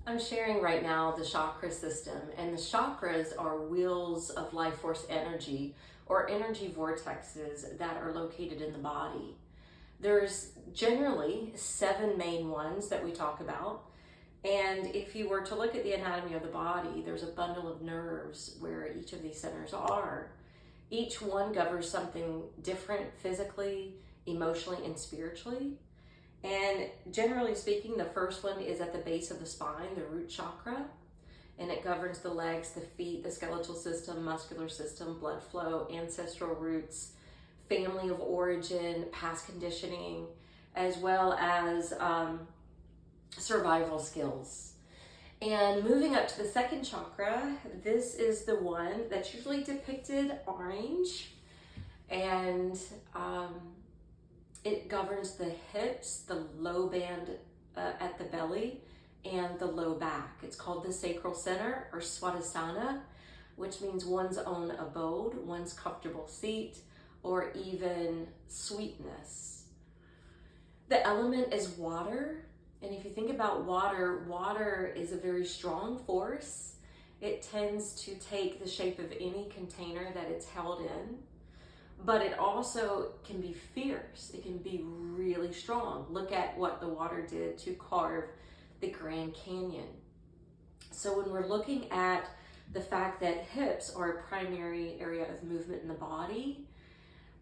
I'm sharing right now the chakra system, and the chakras are wheels of life force energy or energy vortexes that are located in the body. There's generally 7 main ones that we talk about. And if you were to look at the anatomy of the body, there's a bundle of nerves where each of these centers are. Each one governs something different physically, emotionally, and spiritually. And generally speaking, the first one is at the base of the spine, the root chakra, and it governs the legs, the feet, the skeletal system, muscular system, blood flow, ancestral roots, family of origin, past conditioning, as well as survival skills. And moving up to the second chakra, this is the one that's usually depicted orange, and it governs the hips, the low band at the belly, and the low back. It's called the sacral center or swadhisthana, which means one's own abode, one's comfortable seat, or even sweetness. The element is water. And if you think about water, water is a very strong force. It tends to take the shape of any container that it's held in, but it also can be fierce. It can be really strong. Look at what the water did to carve the Grand Canyon. So when we're looking at the fact that hips are a primary area of movement in the body,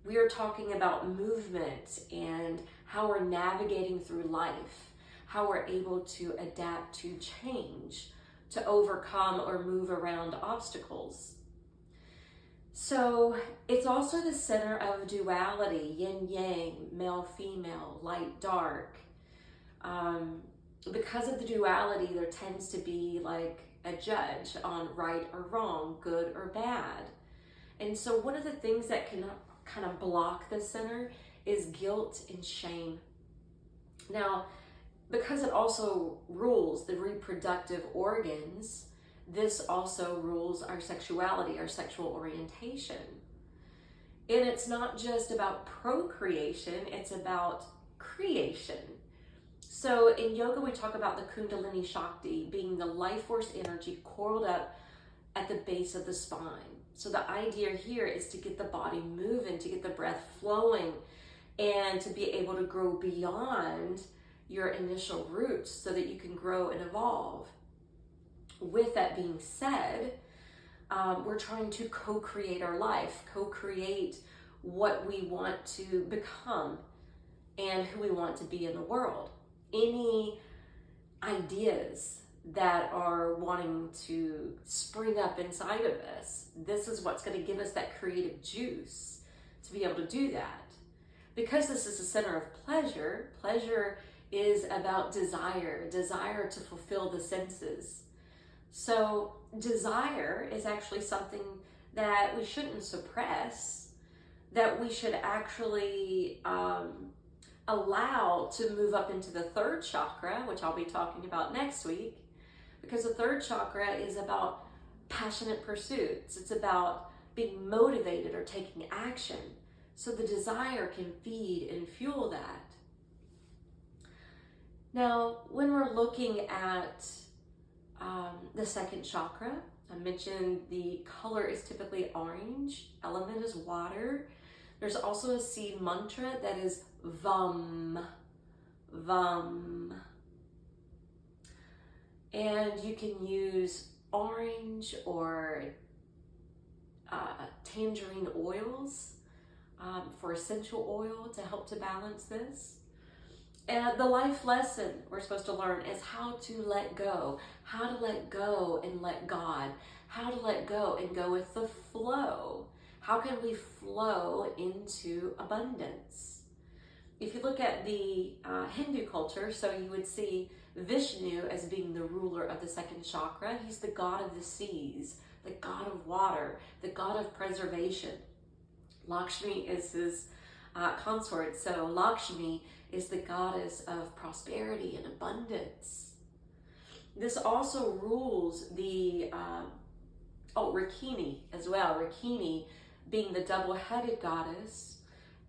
we are talking about movement and how we're navigating through life, how we're able to adapt to change, to overcome or move around obstacles. So it's also the center of duality, yin yang, male female, light dark. Because of the duality, there tends to be like a judge on right or wrong, good or bad. And so one of the things that can kind of block the center is guilt and shame. Now, because it also rules the reproductive organs, this also rules our sexuality, our sexual orientation. And it's not just about procreation, it's about creation. So in yoga, we talk about the Kundalini Shakti being the life force energy coiled up at the base of the spine. So the idea here is to get the body moving, to get the breath flowing, and to be able to grow beyond your initial roots so that you can grow and evolve. With that being said, we're trying to co-create our life, co-create what we want to become and who we want to be in the world. Any ideas that are wanting to spring up inside of us, this is what's going to give us that creative juice to be able to do that. Because this is the center of pleasure, pleasure is about desire to fulfill the senses. So desire is actually something that we shouldn't suppress, that we should actually allow to move up into the third chakra, which I'll be talking about next week, because the third chakra is about passionate pursuits. It's about being motivated or taking action. So the desire can feed and fuel that. Now, when we're looking at the second chakra, I mentioned the color is typically orange, element is water. There's also a seed mantra that is VAM, VAM. And you can use orange or tangerine oils for essential oil to help to balance this. And the life lesson we're supposed to learn is how to let go and let God, how to let go and go with the flow. How can we flow into abundance? If you look at the Hindu culture, so you would see Vishnu as being the ruler of the second chakra. He's the god of the seas, the god of water, the god of preservation. Lakshmi is his consort. So Lakshmi is the goddess of prosperity and abundance. This also rules the, Rakini as well. Rakini being the double-headed goddess,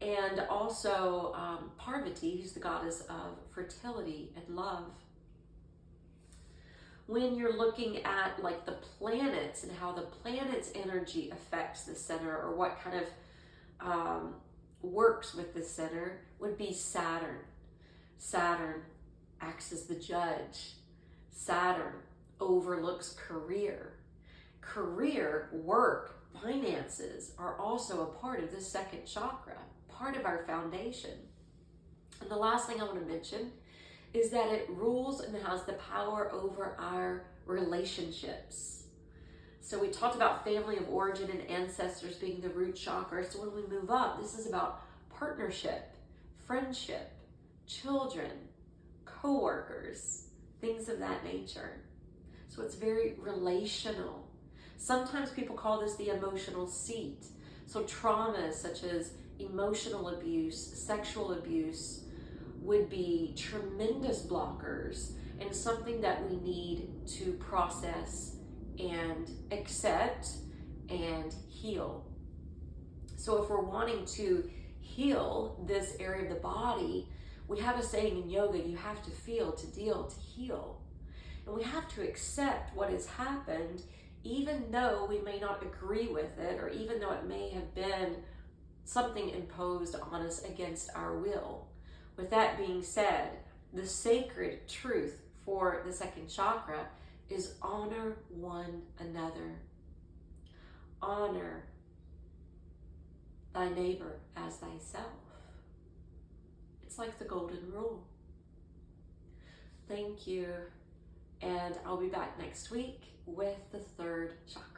and also Parvati, who's the goddess of fertility and love. when you're looking at like the planets and how the planet's energy affects the center, or what kind of works with the center, would be Saturn. Saturn acts as the judge. Saturn overlooks career. Career, work, finances are also a part of the second chakra, part of our foundation. And the last thing I want to mention is that it rules and has the power over our relationships. So we talked about family of origin and ancestors being the root chakra. So when we move up, this is about partnership, friendship, children, co-workers, things of that nature. So it's very relational. Sometimes people call this the emotional seat. So traumas such as emotional abuse, sexual abuse would be tremendous blockers, and something that we need to process and accept and heal. So if we're wanting to heal this area of the body, we have a saying in yoga, you have to feel to deal to heal. And we have to accept what has happened, even though we may not agree with it, or even though it may have been something imposed on us against our will. With that being said, the sacred truth for the second chakra is honor one another. Honor thy neighbor as thyself. It's like the golden rule. Thank you, and I'll be back next week with the third chakra.